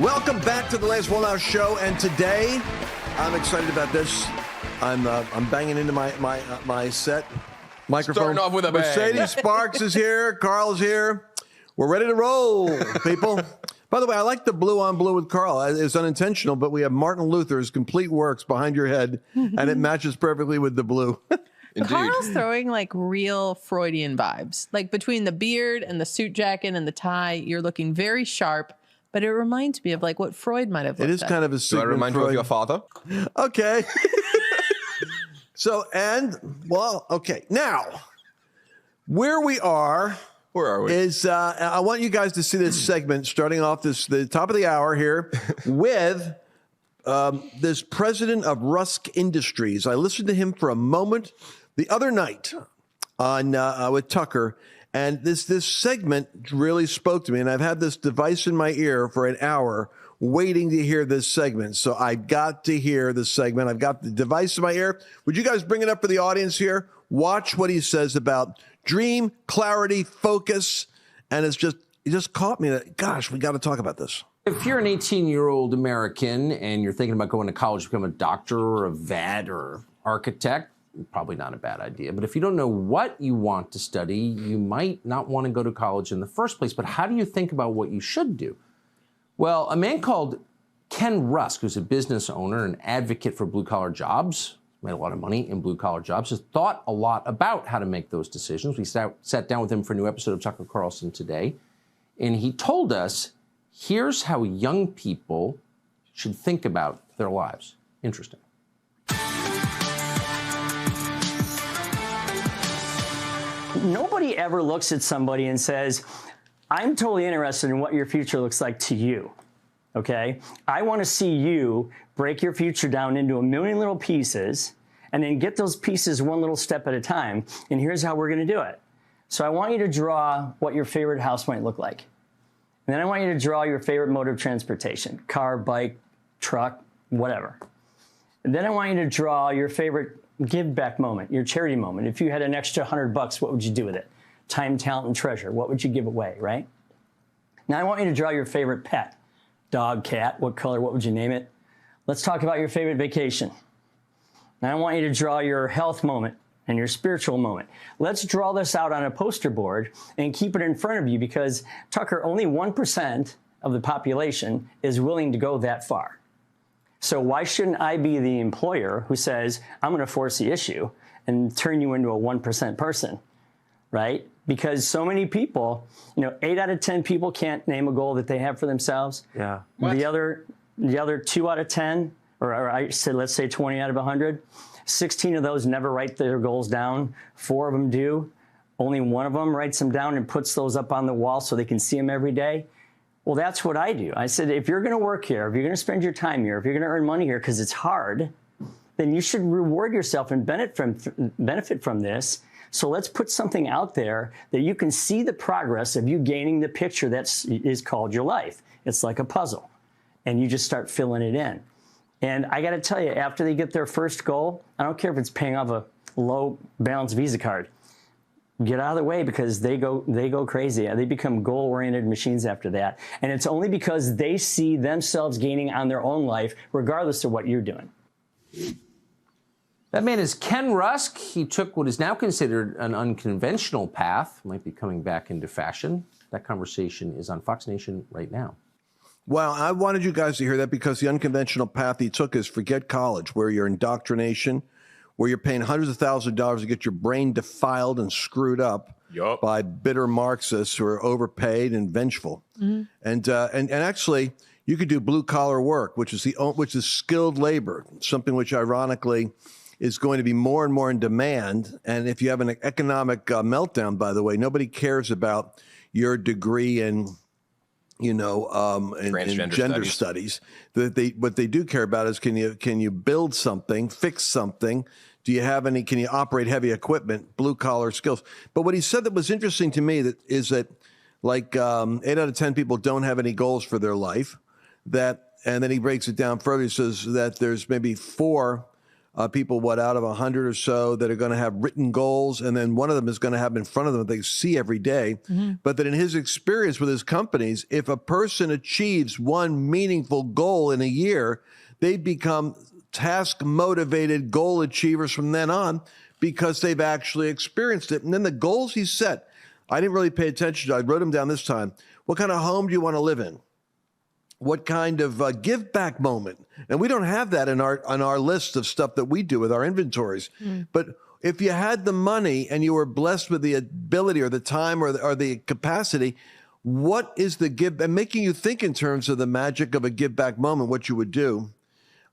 Welcome back to the Lance Wallnau Show, and today I'm excited about this. I'm banging into my set microphone. Starting off with a bang. Mercedes Sparks is here. Carl's here. We're ready to roll, people. By the way, I like the blue on blue with Carl. It's unintentional, but we have Martin Luther's complete works behind your head, and it matches perfectly with the blue. Indeed. Carl's throwing like real Freudian vibes. Like between the beard and the suit jacket and the tie, you're looking very sharp. But it reminds me of like what Freud might have looked It is like. kind of a Do I Sigmund remind you Freud. of your father? Okay. Okay. Now, where we are is I want you guys to see this segment starting off the top of the hour here with this president of Rusk Industries. I listened to him for a moment the other night on with Tucker. And this segment really spoke to me, and I've had this device in my ear for an hour waiting to hear this segment. So I got to hear this segment. I've got the device in my ear. Would you guys bring it up for the audience here? Watch what he says about dream, clarity, focus. And it just caught me that, gosh, we got to talk about this. If you're an 18-year-old American and you're thinking about going to college to become a doctor or a vet or architect, probably not a bad idea. But if you don't know what you want to study, you might not want to go to college in the first place. But how do you think about what you should do? Well, a man called Ken Rusk, who's a business owner and advocate for blue-collar jobs, made a lot of money in blue-collar jobs, has thought a lot about how to make those decisions. We sat down with him for a new episode of Tucker Carlson today, and he told us, here's how young people should think about their lives. Interesting. Nobody ever looks at somebody and says, I'm totally interested in what your future looks like to you, okay? I want to see you break your future down into a million little pieces and then get those pieces one little step at a time, and here's how we're going to do it. So I want you to draw what your favorite house might look like. And then I want you to draw your favorite mode of transportation, car, bike, truck, whatever. And then I want you to draw your favorite give back moment, your charity moment. If you had an extra $100, what would you do with it? Time, talent, and treasure. What would you give away, right? Now I want you to draw your favorite pet. Dog, cat, what color, what would you name it? Let's talk about your favorite vacation. Now I want you to draw your health moment and your spiritual moment. Let's draw this out on a poster board and keep it in front of you because, Tucker, only 1% of the population is willing to go that far. So why shouldn't I be the employer who says, I'm going to force the issue and turn you into a 1% person, right? Because so many people, 8 out of 10 people can't name a goal that they have for themselves. Yeah. The other 2 out of 10, or I said, let's say 20 out of 100, 16 of those never write their goals down. 4 of them do. Only 1 of them writes them down and puts those up on the wall so they can see them every day. Well, that's what I do. I said, if you're going to work here, if you're going to spend your time here, if you're going to earn money here because it's hard, then you should reward yourself and benefit from this. So let's put something out there that you can see the progress of you gaining the picture that is called your life. It's like a puzzle, and you just start filling it in. And I got to tell you, after they get their first goal, I don't care if it's paying off a low balance Visa card. Get out of the way because they go crazy. They become goal-oriented machines after that. And it's only because they see themselves gaining on their own life, regardless of what you're doing. That man is Ken Rusk. He took what is now considered an unconventional path, might be coming back into fashion. That conversation is on Fox Nation right now. Well, I wanted you guys to hear that because the unconventional path he took is forget college, where you're indoctrination, where you're paying hundreds of thousands of dollars to get your brain defiled and screwed up by bitter Marxists who are overpaid and vengeful. Mm-hmm. And actually, you could do blue collar work, which is skilled labor, something which ironically is going to be more and more in demand. And if you have an economic meltdown, by the way, nobody cares about your degree in in gender studies. What they do care about is can you build something, fix something? Can you operate heavy equipment, blue collar skills? But what he said that was interesting to me is that 8 out of 10 people don't have any goals for their life. And then he breaks it down further. He says that there's maybe 4 people, out of 100 or so that are going to have written goals, and then one of them is going to have in front of them that they see every day. But that in his experience with his companies, if a person achieves one meaningful goal in a year, they become task-motivated goal achievers from then on because they've actually experienced it. And then the goals he set, I didn't really pay attention to. I wrote them down this time. What kind of home do you want to live in? What kind of give back moment? And we don't have that on our list of stuff that we do with our inventories. But if you had the money and you were blessed with the ability or the time or the capacity, what is the give? And making you think in terms of the magic of a give back moment, what you would do.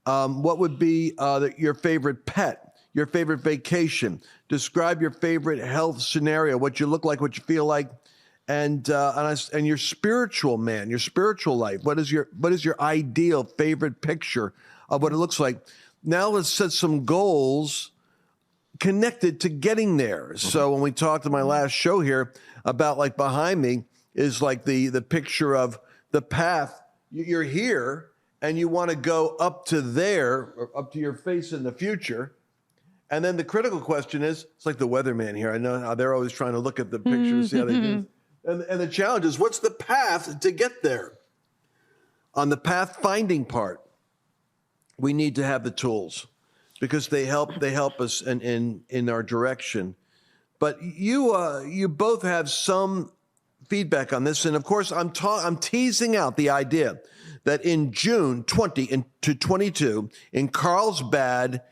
What would be your favorite pet, your favorite vacation? Describe your favorite health scenario, what you look like, what you feel like. And your spiritual man, your spiritual life. What is your ideal favorite picture of what it looks like? Now let's set some goals connected to getting there. So when we talked in my last show here about, like, behind me is like the picture of the path. You're here and you want to go up to there, or up to your face in the future. And then the critical question is, it's like the weatherman here. I know how they're always trying to look at the picture to see how they do. And the challenge is, what's the path to get there? On the path finding part, we need to have the tools because they help us in our direction. But you both have some feedback on this, and of course I'm teasing out the idea that in June 20 to 22 in Carlsbad,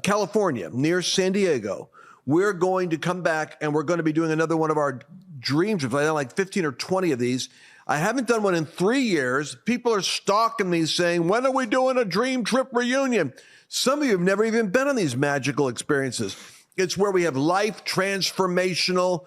California, near San Diego, we're going to come back and we're going to be doing another one of our dream trips. I done like 15 or 20 of these. I haven't done one in 3 years. People are stalking me saying, when are we doing a dream trip reunion? Some of you have never even been on these magical experiences. It's where we have life transformational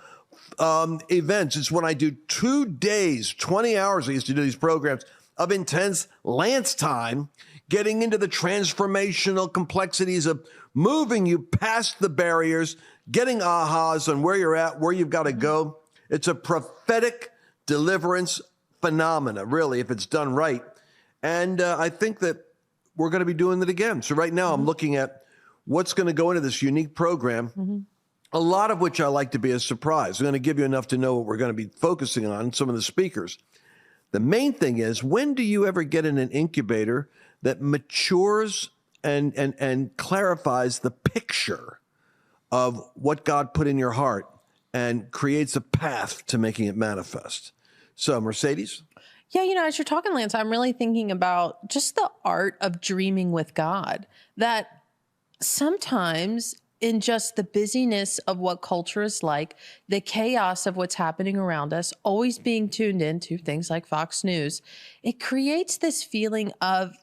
events. It's when I do 2 days, 20 hours. I used to do these programs of intense Lance time, getting into the transformational complexities of moving you past the barriers, getting ahas on where you're at, where you've got to go. It's a prophetic deliverance phenomena, really, if it's done right. And I think that we're going to be doing it again. So right now I'm looking at what's going to go into this unique program, a lot of which I like to be a surprise. I'm going to give you enough to know what we're going to be focusing on, some of the speakers. The main thing is, when do you ever get in an incubator that matures and clarifies the picture of what God put in your heart and creates a path to making it manifest? So, Mercedes? Yeah, as you're talking, Lance, I'm really thinking about just the art of dreaming with God. That sometimes in just the busyness of what culture is like, the chaos of what's happening around us, always being tuned into things like Fox News, it creates this feeling of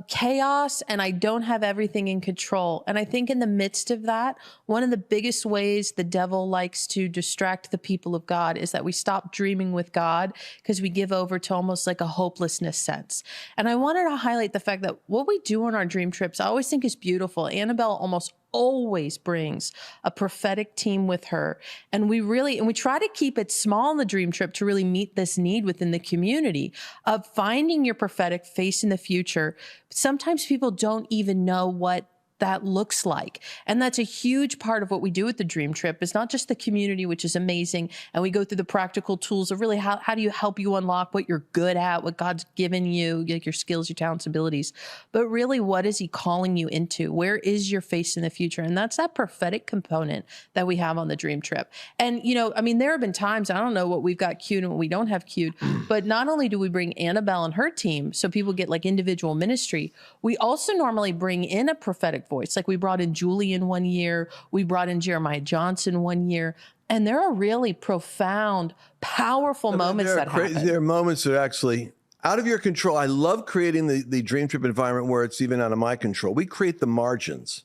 chaos, and I don't have everything in control. And I think in the midst of that, one of the biggest ways the devil likes to distract the people of God is that we stop dreaming with God because we give over to almost like a hopelessness sense. And I wanted to highlight the fact that what we do on our dream trips, I always think is beautiful. Annabelle almost always brings a prophetic team with her. And we try to keep it small in the dream trip to really meet this need within the community of finding your prophetic face in the future. Sometimes people don't even know what that looks like. And that's a huge part of what we do with the dream trip. It's not just the community, which is amazing. And we go through the practical tools of really how do you help you unlock what you're good at, what God's given you, like your skills, your talents, abilities. But really, what is he calling you into? Where is your face in the future? And that's that prophetic component that we have on the dream trip. And, there have been times, I don't know what we've got queued and what we don't have queued, but not only do we bring Annabelle and her team so people get like individual ministry, we also normally bring in a prophetic voice. Like we brought in Julian one year, we brought in Jeremiah Johnson one year, and there are really profound, powerful moments that happen. There are moments that are actually out of your control. I love creating the dream trip environment where it's even out of my control. We create the margins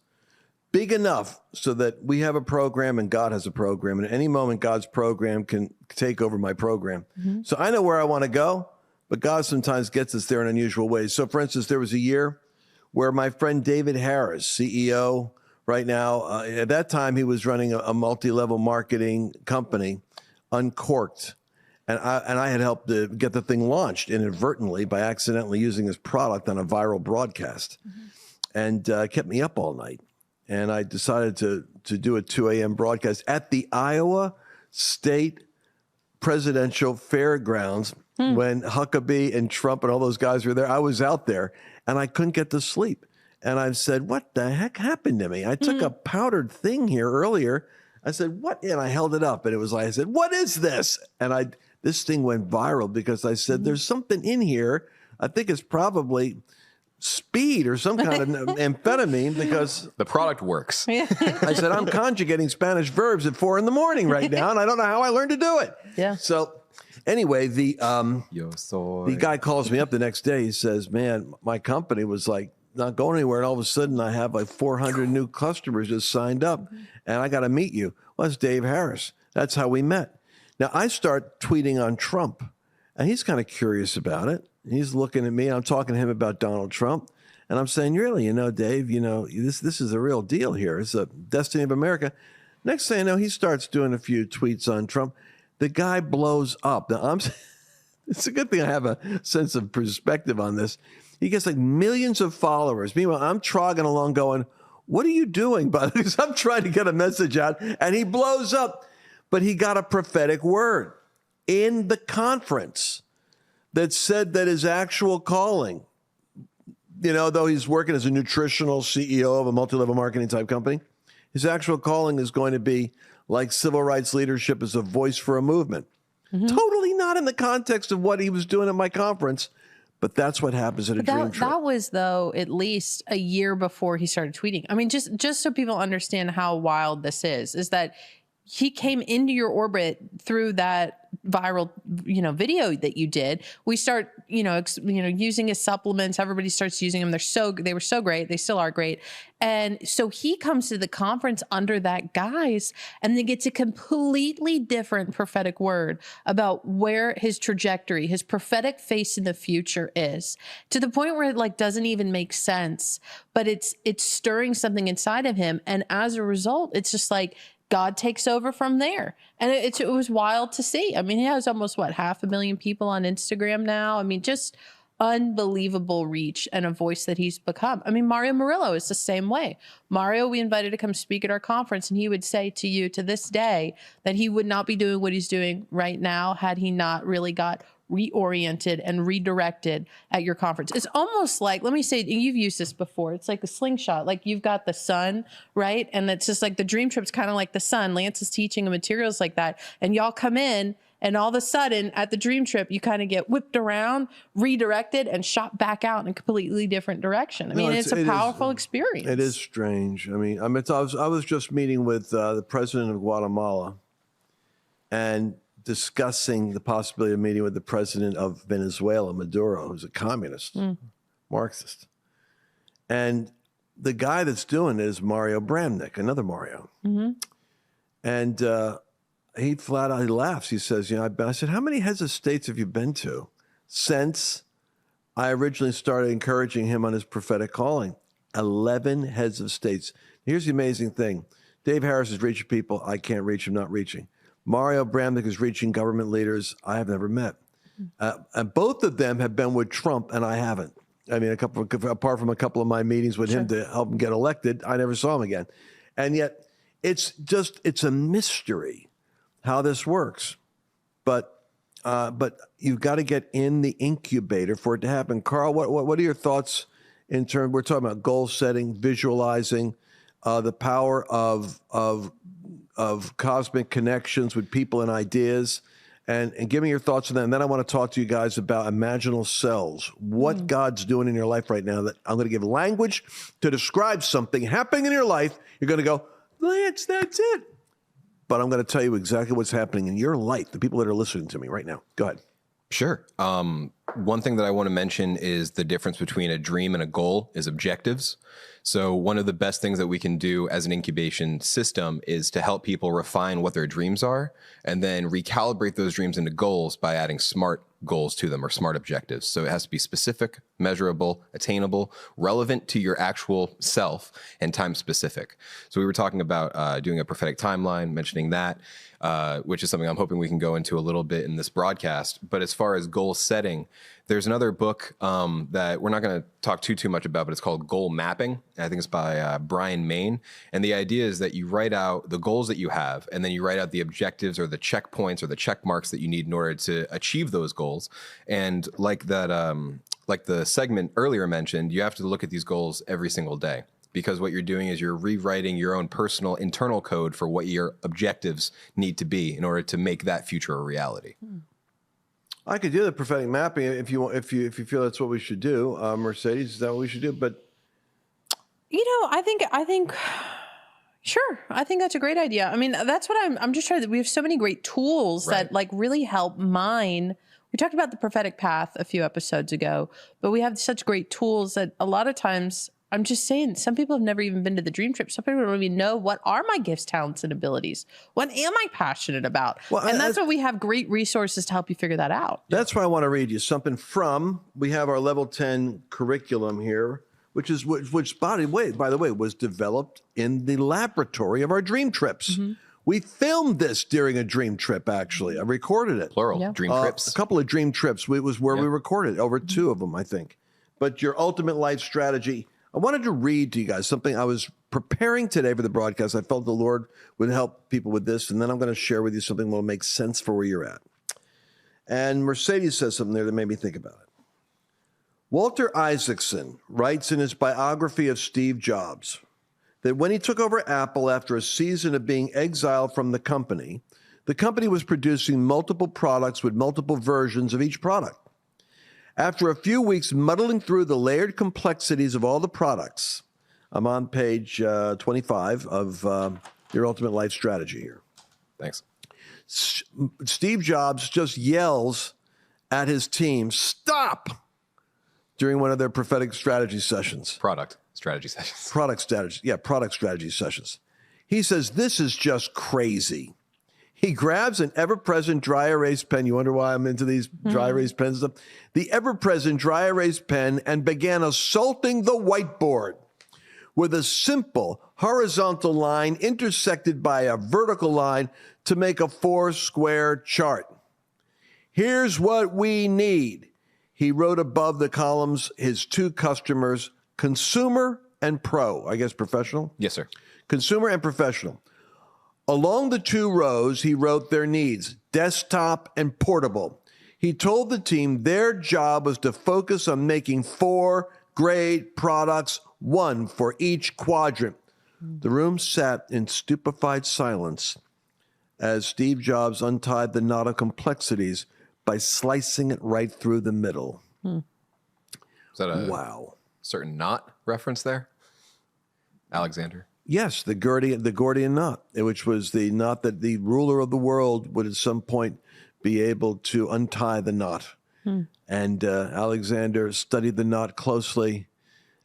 big enough so that we have a program and God has a program, and at any moment God's program can take over my program. So I know where I want to go, but God sometimes gets us there in unusual ways. So for instance, there was a year where my friend David Harris, CEO right now, at that time he was running a multi-level marketing company, Uncorked. And I had helped to get the thing launched inadvertently by accidentally using his product on a viral broadcast. and kept me up all night. And I decided to do a 2 a.m. broadcast at the Iowa State Presidential Fairgrounds when Huckabee and Trump and all those guys were there. I was out there, and I couldn't get to sleep. And I said, what the heck happened to me? I took a powdered thing here earlier. I said, what? And I held it up, and it was like, I said, what is this? And this thing went viral because I said, there's something in here. I think it's probably speed or some kind of amphetamine because the product works. I said, I'm conjugating Spanish verbs at 4 a.m. right now, and I don't know how I learned to do it. Yeah. So anyway, the the guy calls me up the next day. He says, man, my company was like not going anywhere. And all of a sudden I have like 400 new customers just signed up and I got to meet you. Well, that's Dave Harris. That's how we met. Now I start tweeting on Trump and he's kind of curious about it. He's looking at me. I'm talking to him about Donald Trump. And I'm saying, really, Dave, this is a real deal here. It's a destiny of America. Next thing I know, he starts doing a few tweets on Trump. The guy blows up. Now, it's a good thing I have a sense of perspective on this. He gets like millions of followers. Meanwhile, I'm trogging along going, what are you doing, buddy? Because I'm trying to get a message out. And he blows up. But he got a prophetic word in the conference that said that his actual calling, though he's working as a nutritional CEO of a multi-level marketing type company, his actual calling is going to be like civil rights leadership as a voice for a movement. Totally not in the context of what he was doing at my conference, but that's what happens at a dream trip. That was, though, at least a year before he started tweeting. I mean, just so people understand how wild this is that he came into your orbit through that viral, video that you did. We start, using his supplements. Everybody starts using them. They were so great. They still are great. And so he comes to the conference under that guise and then gets a completely different prophetic word about where his trajectory, his prophetic face in the future is, to the point where it doesn't even make sense, but it's stirring something inside of him. And as a result, it's just like, God takes over from there. And it was wild to see. I mean, he has almost, 500,000 people on Instagram now. I mean, just unbelievable reach and a voice that he's become. I mean, Mario Murillo is the same way. Mario, we invited to come speak at our conference, and he would say to you to this day that he would not be doing what he's doing right now had he not really got reoriented and redirected at your conference. It's almost like, let me say, you've used this before. It's like a slingshot. Like you've got the sun, right? And it's just like the dream trip's kind of like the sun. Lance is teaching materials like that. And y'all come in and all of a sudden at the dream trip, you kind of get whipped around, redirected, and shot back out in a completely different direction. I mean, it's a powerful experience. It is strange. I was just meeting with the president of Guatemala and discussing the possibility of meeting with the president of Venezuela, Maduro, who's a communist, Marxist. And the guy that's doing it is Mario Bramnick, another Mario. And he flat out, he laughs. He says, I said, how many heads of states have you been to since I originally started encouraging him on his prophetic calling? 11 heads of states. Here's the amazing thing. Dave Harris is reaching people I can't reach, I'm not reaching. Mario Bramnick is reaching government leaders I have never met. And both of them have been with Trump, and I haven't. I mean, apart from a couple of my meetings with him to help him get elected, I never saw him again. And yet, it's a mystery how this works. But you've got to get in the incubator for it to happen. Carl, what are your thoughts in terms? We're talking about goal setting, visualizing, the power of cosmic connections with people and ideas, and give me your thoughts on that. And then I want to talk to you guys about imaginal cells, what God's doing in your life right now. That I'm going to give language to describe something happening in your life. You're going to go, Lance, that's it. But I'm going to tell you exactly what's happening in your life, the people that are listening to me right now. Go ahead. Sure. One thing that I want to mention is the difference between a dream and a goal is objectives. So one of the best things that we can do as an incubation system is to help people refine what their dreams are and then recalibrate those dreams into goals by adding SMART goals to them, or SMART objectives. So it has to be specific, measurable, attainable, relevant to your actual self, and time specific. So we were talking about doing a prophetic timeline, mentioning that, which is something I'm hoping we can go into a little bit in this broadcast. But as far as goal setting, There's another book that we're not going to talk too much about, but it's called Goal Mapping. I think it's by Brian Main. And the idea is that you write out the goals that you have, and then you write out the objectives or the checkpoints or the check marks that you need in order to achieve those goals. And like that, like the segment earlier mentioned, you have to look at these goals every single day. Because what you're doing is you're rewriting your own personal internal code for what your objectives need to be in order to make that future a reality. I could do the prophetic mapping if you feel that's what we should do. Mercedes, is that what we should do? But I think sure. I think that's a great idea. I mean, that's what I'm just trying to, we have so many great tools that like really help mine. We talked about the prophetic path a few episodes ago, but we have such great tools that a lot of times, I'm just saying, some people have never even been to the dream trip. Some people don't even know what are my gifts, talents, and abilities. What am I passionate about? Well, and that's why we have great resources to help you figure that out. That's why I want to read you something from, we have our level 10 curriculum here, which by the way, was developed in the laboratory of our dream trips. Mm-hmm. We filmed this during a dream trip, actually. I recorded it. Plural, dream trips. A couple of dream trips. It was where we recorded, over 2 of them, I think. But your ultimate life strategy, I wanted to read to you guys something I was preparing today for the broadcast. I felt the Lord would help people with this, and then I'm going to share with you something that will make sense for where you're at. And Mercedes says something there that made me think about it. Walter Isaacson writes in his biography of Steve Jobs that when he took over Apple after a season of being exiled from the company was producing multiple products with multiple versions of each product. After a few weeks muddling through the layered complexities of all the products, I'm on page 25 of Your Ultimate Life Strategy here. Thanks. Steve Jobs just yells at his team, stop, during one of their prophetic strategy sessions. Product strategy sessions. Product strategy sessions. He says, this is just crazy. He grabs an ever-present dry erase pen. You wonder why I'm into these dry erase pens stuff. The ever-present dry erase pen and began assaulting the whiteboard with a simple horizontal line intersected by a vertical line to make a 4-square chart. Here's what we need. He wrote above the columns his 2 customers, consumer and pro. I guess professional? Yes, sir. Consumer and professional. Along the 2 rows, he wrote their needs, desktop and portable. He told the team their job was to focus on making 4 great products, 1 for each quadrant. The room sat in stupefied silence as Steve Jobs untied the knot of complexities by slicing it right through the middle. Is that a certain knot reference there? Alexander? Yes, the Gordian knot, which was the knot that the ruler of the world would at some point be able to untie the knot. And Alexander studied the knot closely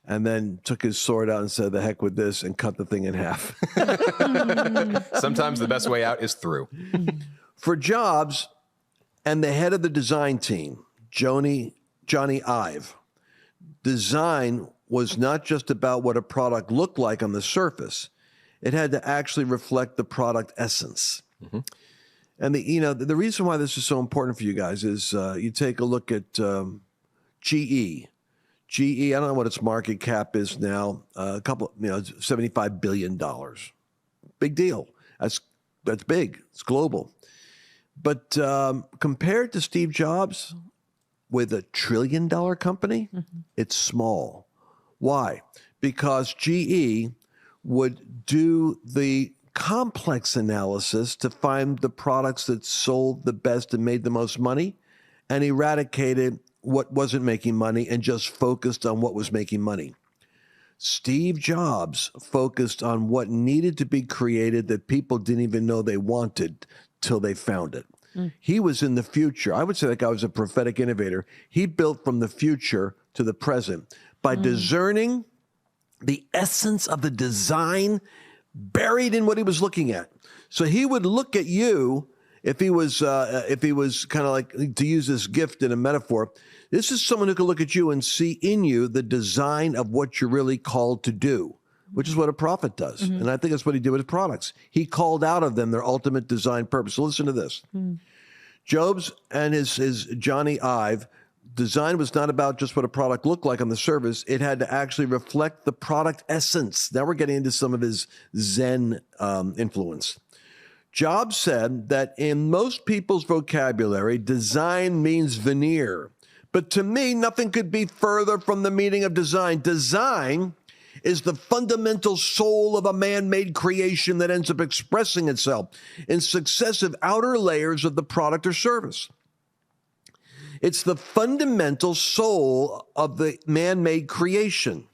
and then took his sword out and said, the heck with this, and cut the thing in half. Sometimes the best way out is through. For Jobs and the head of the design team, Johnny Ive, design was not just about what a product looked like on the surface. It had to actually reflect the product essence. Mm-hmm. And the reason why this is so important for you guys is you take a look at GE. GE, I don't know what its market cap is now, $75 billion. Big deal. That's big. It's global. But compared to Steve Jobs, with $1 trillion company, it's small. Why? Because GE would do the complex analysis to find the products that sold the best and made the most money, and eradicated what wasn't making money and just focused on what was making money. Steve Jobs focused on what needed to be created that people didn't even know they wanted till they found it. He was in the future. I would say that guy was a prophetic innovator. He built from the future to the present by discerning the essence of the design buried in what he was looking at. So he would look at you if he was kind of like, to use this gift in a metaphor, this is someone who can look at you and see in you the design of what you're really called to do, which is what a prophet does. And I think that's what he did with his products. He called out of them their ultimate design purpose. So listen to this. Jobs and his Johnny Ive Design was not about just what a product looked like on the surface. It had to actually reflect the product essence. Now we're getting into some of his Zen influence. Jobs said that in most people's vocabulary, design means veneer. But to me, nothing could be further from the meaning of design. Design is the fundamental soul of a man-made creation that ends up expressing itself in successive outer layers of the product or service. It's the fundamental soul of the man-made creation.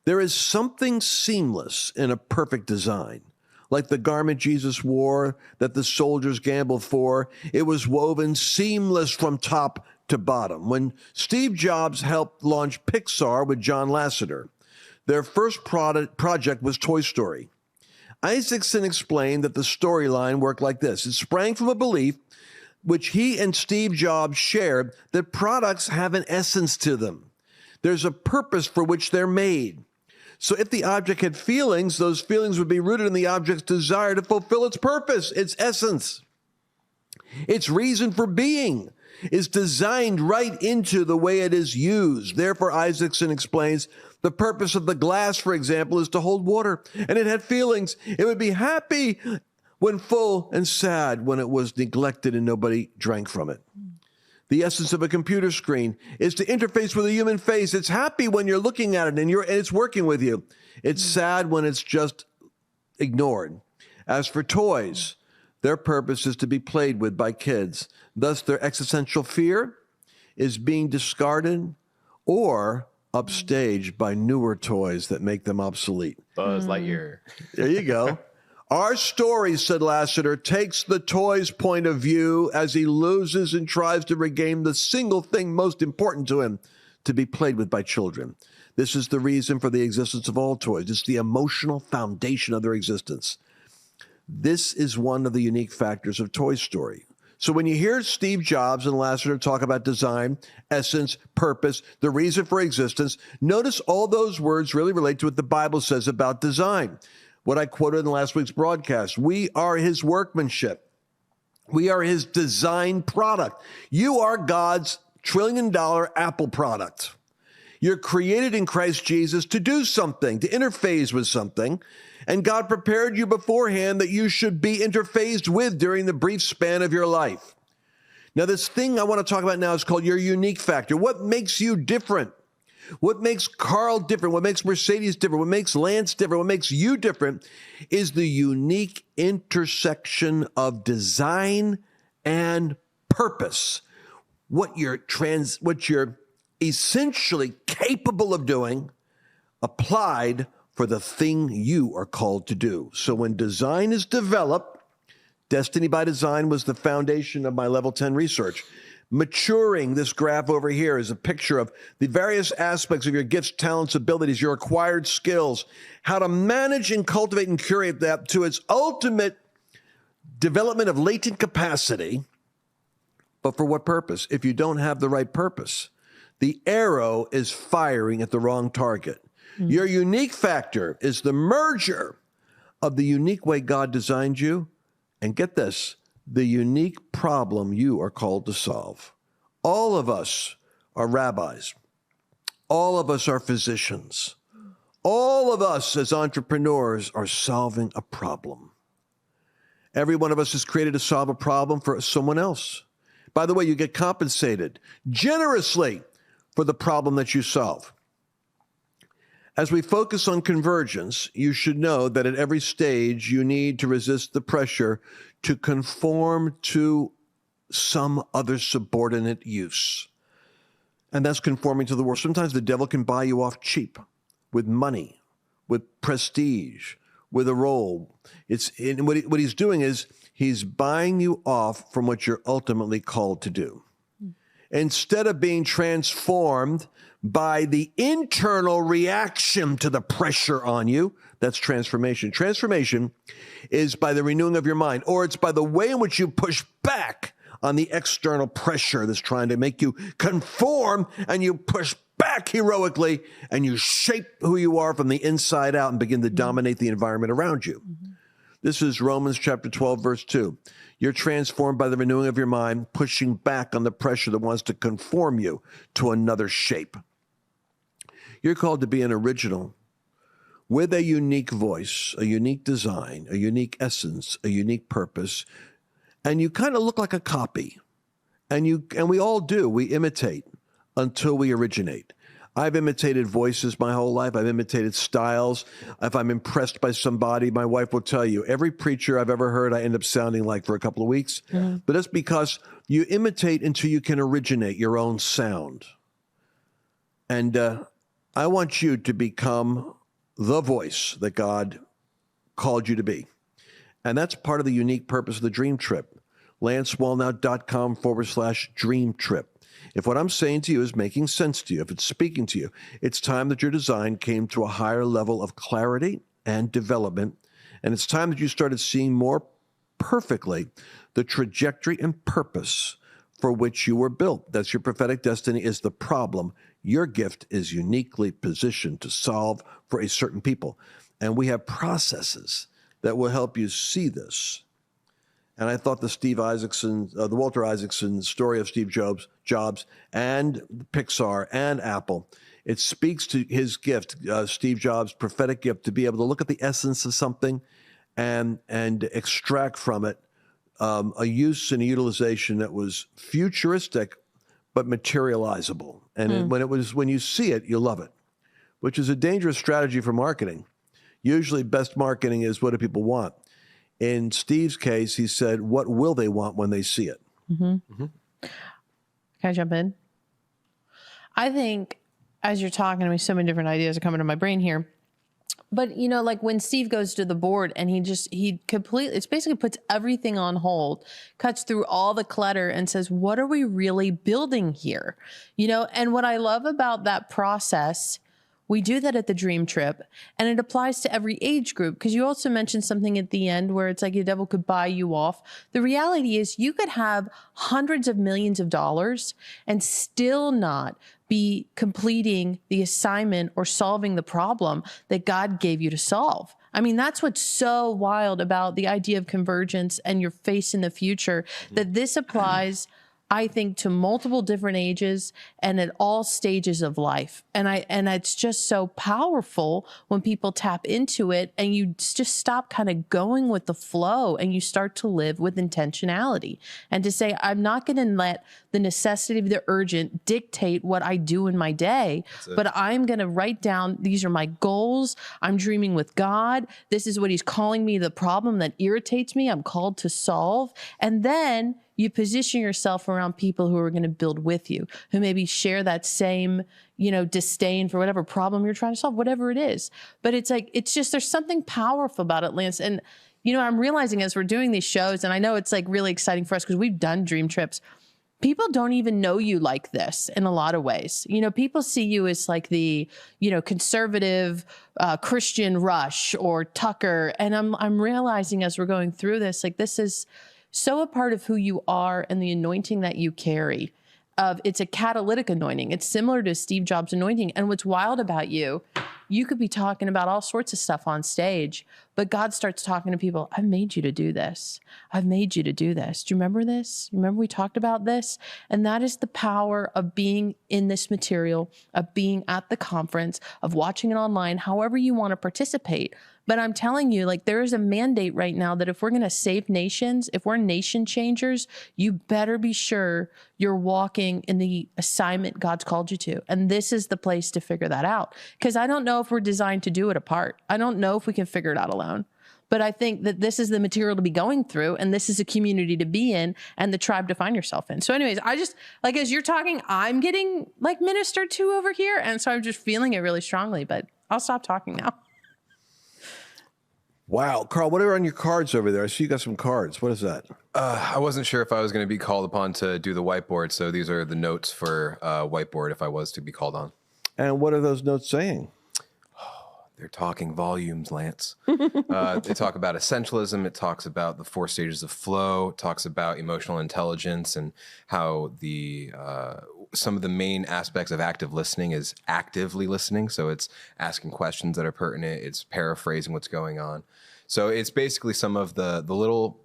There is something seamless in a perfect design. Like the garment Jesus wore that the soldiers gambled for, it was woven seamless from top to bottom. When Steve Jobs helped launch Pixar with John Lasseter, their first project was Toy Story. Isaacson explained that the storyline worked like this. It sprang from a belief which he and Steve Jobs shared, that products have an essence to them. There's a purpose for which they're made. So if the object had feelings, those feelings would be rooted in the object's desire to fulfill its purpose, its essence. Its reason for being is designed right into the way it is used. Therefore, Isaacson explains, the purpose of the glass, for example, is to hold water. And it had feelings. It would be happy when full and sad when it was neglected and nobody drank from it. The essence of a computer screen is to interface with a human face. It's happy when you're looking at it and it's working with you. It's sad when it's just ignored. As for toys, their purpose is to be played with by kids. Thus, their existential fear is being discarded or upstaged by newer toys that make them obsolete. Buzz Lightyear. There you go. Our story, said Lasseter, takes the toy's point of view as he loses and tries to regain the single thing most important to him, to be played with by children. This is the reason for the existence of all toys. It's the emotional foundation of their existence. This is one of the unique factors of Toy Story. So when you hear Steve Jobs and Lasseter talk about design, essence, purpose, the reason for existence, notice all those words really relate to what the Bible says about design. What I quoted in last week's broadcast, we are his workmanship. We are his design product. You are God's $1 trillion Apple product. You're created in Christ Jesus to do something, to interface with something. And God prepared you beforehand that you should be interfaced with during the brief span of your life. Now, this thing I want to talk about now is called your unique factor. What makes you different? What makes Carl different, what makes Mercedes different, what makes Lance different, what makes you different is the unique intersection of design and purpose. What you're essentially capable of doing, applied for the thing you are called to do. So when design is developed, Destiny by Design was the foundation of my level 10 research. Maturing, this graph over here, is a picture of the various aspects of your gifts, talents, abilities, your acquired skills, how to manage and cultivate and curate that to its ultimate development of latent capacity. But for what purpose? If you don't have the right purpose, the arrow is firing at the wrong target. Mm-hmm. Your unique factor is the merger of the unique way God designed you, and get this, the unique problem you are called to solve. All of us are rabbis. All of us are physicians. All of us as entrepreneurs are solving a problem. Every one of us is created to solve a problem for someone else. By the way, you get compensated generously for the problem that you solve. As we focus on convergence, you should know that at every stage you need to resist the pressure to conform to some other subordinate use. And that's conforming to the world. Sometimes the devil can buy you off cheap with money, with prestige, with a role. What he's doing is he's buying you off from what you're ultimately called to do. Instead of being transformed by the internal reaction to the pressure on you, that's transformation. Transformation is by the renewing of your mind, or it's by the way in which you push back on the external pressure that's trying to make you conform, and you push back heroically, and you shape who you are from the inside out and begin to dominate the environment around you. Mm-hmm. This is Romans chapter 12, verse 2. You're transformed by the renewing of your mind, pushing back on the pressure that wants to conform you to another shape. You're called to be an original with a unique voice, a unique design, a unique essence, a unique purpose. And you kind of look like a copy. And we all do. We imitate until we originate. I've imitated voices my whole life. I've imitated styles. If I'm impressed by somebody, my wife will tell you, every preacher I've ever heard, I end up sounding like for a couple of weeks. Mm-hmm. But that's because you imitate until you can originate your own sound. And I want you to become the voice that God called you to be. And that's part of the unique purpose of the Dream Trip. LanceWallnau.com/dream trip. If what I'm saying to you is making sense to you, if it's speaking to you, it's time that your design came to a higher level of clarity and development. And it's time that you started seeing more perfectly the trajectory and purpose for which you were built. That's your prophetic destiny is the problem. Your gift is uniquely positioned to solve for a certain people. And we have processes that will help you see this. And I thought the Walter Isaacson story of Steve Jobs and Pixar and Apple, it speaks to his gift, Steve Jobs' prophetic gift, to be able to look at the essence of something and extract from it a use and a utilization that was futuristic but materializable. And when you see it, you love it, which is a dangerous strategy for marketing. Usually best marketing is what do people want? In Steve's case, he said, what will they want when they see it? Mm-hmm. Mm-hmm. Can I jump in? I think as you're talking to me, so many different ideas are coming to my brain here. But, you know, like when Steve goes to the board and he completely, it's basically puts everything on hold, cuts through all the clutter and says, what are we really building here? You know, and what I love about that process, we do that at the Dream Trip, and it applies to every age group, because you also mentioned something at the end where it's like the devil could buy you off. The reality is you could have hundreds of millions of dollars and still not be completing the assignment or solving the problem that God gave you to solve. I mean, that's what's so wild about the idea of convergence and your face in the future, that this applies, I think, to multiple different ages and at all stages of life. And it's just so powerful when people tap into it and you just stop kind of going with the flow and you start to live with intentionality and to say, I'm not going to let the necessity of the urgent dictate what I do in my day, but I'm going to write down, these are my goals. I'm dreaming with God. This is what he's calling me, the problem that irritates me, I'm called to solve. And then you position yourself around people who are going to build with you, who maybe share that same, you know, disdain for whatever problem you're trying to solve, whatever it is. But it's like, it's just, there's something powerful about it, Lance. And, you know, I'm realizing as we're doing these shows, and I know it's like really exciting for us because we've done Dream Trips, people don't even know you like this in a lot of ways. You know, people see you as like the, you know, conservative Christian Rush or Tucker. And I'm realizing as we're going through this, like this is so a part of who you are and the anointing that you carry. It's a catalytic anointing. It's similar to Steve Jobs' anointing. And what's wild about you, you could be talking about all sorts of stuff on stage, but God starts talking to people. I've made you to do this. I've made you to do this. Do you remember this? Remember we talked about this? And that is the power of being in this material, of being at the conference, of watching it online, however you want to participate. But I'm telling you, like, there is a mandate right now that if we're going to save nations, if we're nation changers, you better be sure you're walking in the assignment God's called you to. And this is the place to figure that out. Because I don't know if we're designed to do it apart. I don't know if we can figure it out alone. But I think that this is the material to be going through, and this is a community to be in and the tribe to find yourself in. So anyways, I just, like, as you're talking, I'm getting like ministered to over here. And so I'm just feeling it really strongly, but I'll stop talking now. Wow. Carl, what are on your cards over there? I see you got some cards. What is that? I wasn't sure if I was going to be called upon to do the whiteboard. So these are the notes for whiteboard if I was to be called on. And what are those notes saying? They're talking volumes, Lance. They talk about essentialism. It talks about the 4 stages of flow. It talks about emotional intelligence and how the some of the main aspects of active listening is actively listening. So it's asking questions that are pertinent. It's paraphrasing what's going on. So it's basically some of the little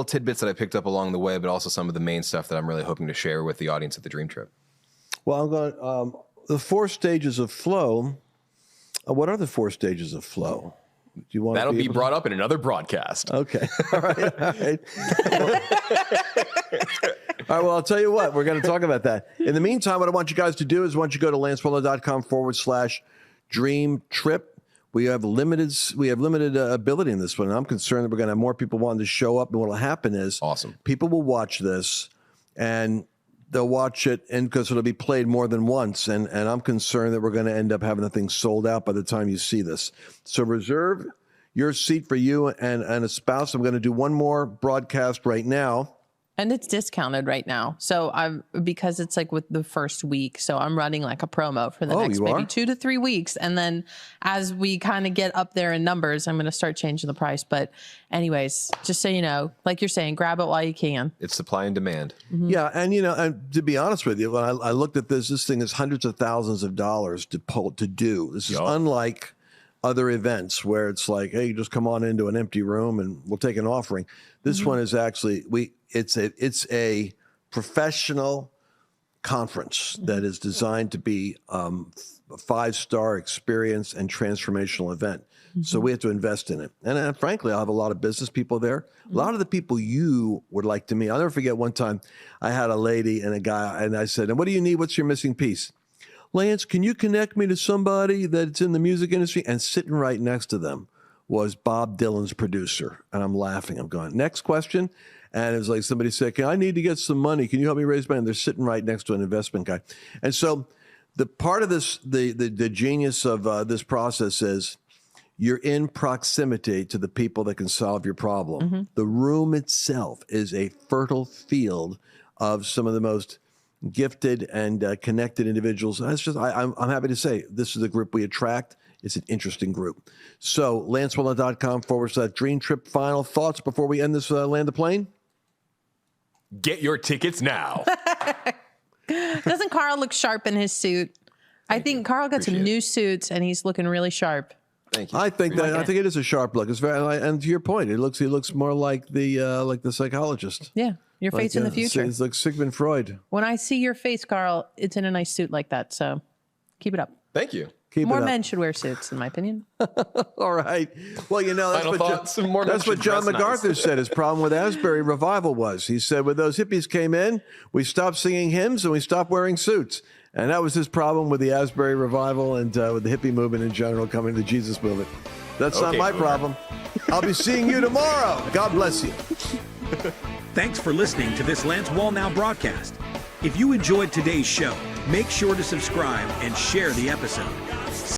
tidbits that I picked up along the way, but also some of the main stuff that I'm really hoping to share with the audience at the Dream Trip. Well, I'm going the 4 stages of flow. What are the 4 stages of flow? Do you want That'll be brought up in another broadcast. Okay. All right. All right. All right. Well, I'll tell you what, we're going to talk about that. In the meantime, what I want you guys to do is once you go to lancewallnau.com/dream trip, we have limited ability in this one. And I'm concerned that we're going to have more people wanting to show up. And what will happen is awesome. People will watch this and they'll watch it and because it'll be played more than once. And I'm concerned that we're going to end up having the thing sold out by the time you see this. So reserve your seat for you and a spouse. I'm going to do one more broadcast right now. And it's discounted right now. So because it's like with the first week. So I'm running like a promo for the next maybe 2 to 3 weeks. And then as we kind of get up there in numbers, I'm going to start changing the price. But anyways, just so you know, like you're saying, grab it while you can. It's supply and demand. Mm-hmm. Yeah. And, and to be honest with you, when I looked at this thing is hundreds of thousands of dollars to do. This is unlike other events where it's like, hey, you just come on into an empty room and we'll take an offering. This one is actually, it's a professional conference that is designed to be a 5-star experience and transformational event. So we have to invest in it. And frankly, I'll have a lot of business people there. A lot of the people you would like to meet. I'll never forget one time I had a lady and a guy, and I said, and what do you need? What's your missing piece? Lance, can you connect me to somebody that's in the music industry? And sitting right next to them was Bob Dylan's producer. And I'm laughing. I'm going, next question. And it was like somebody said, I need to get some money. Can you help me raise money? And they're sitting right next to an investment guy. And so the part of this, the genius of this process is you're in proximity to the people that can solve your problem. The room itself is a fertile field of some of the most gifted and connected individuals. That's just, I'm happy to say this is the group we attract. It's an interesting group. So lancewallnau.com/dream trip. Final thoughts before we end this land the plane? Get your tickets now. Doesn't Carl look sharp in his suit? I think Carl got some new suits and he's looking really sharp. Thank you. I think it is a sharp look. It's very, and to your point, he looks more like the psychologist. Yeah, your face in the future. It's like Sigmund Freud. When I see your face, Carl, it's in a nice suit like that. So keep it up. Thank you. More men should wear suits, in my opinion. All right. Well, that's what John MacArthur said his problem with Asbury Revival was. He said, when those hippies came in, we stopped singing hymns and we stopped wearing suits. And that was his problem with the Asbury Revival and with the hippie movement in general coming to the Jesus movement. That's not my problem. I'll be seeing you tomorrow. God bless you. Thanks for listening to this Lance Wallnau broadcast. If you enjoyed today's show, make sure to subscribe and share the episode.